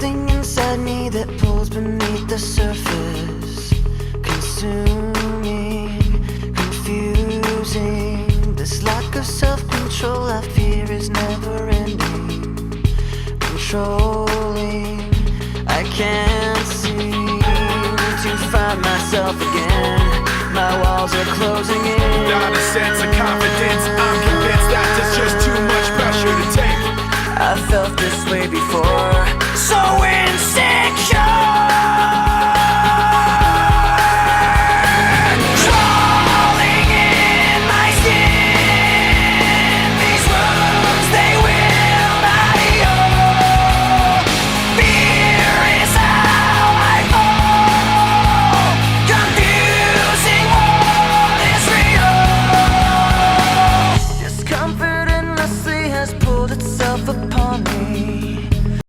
something inside me that pulls beneath the surface, consuming, confusing. This lack of self-control I fear is never ending, controlling. I can't seem to find myself again. My walls are closing in. Without a sense of confidence, I'm convinced that there's just too much pressure to take. I felt this way before.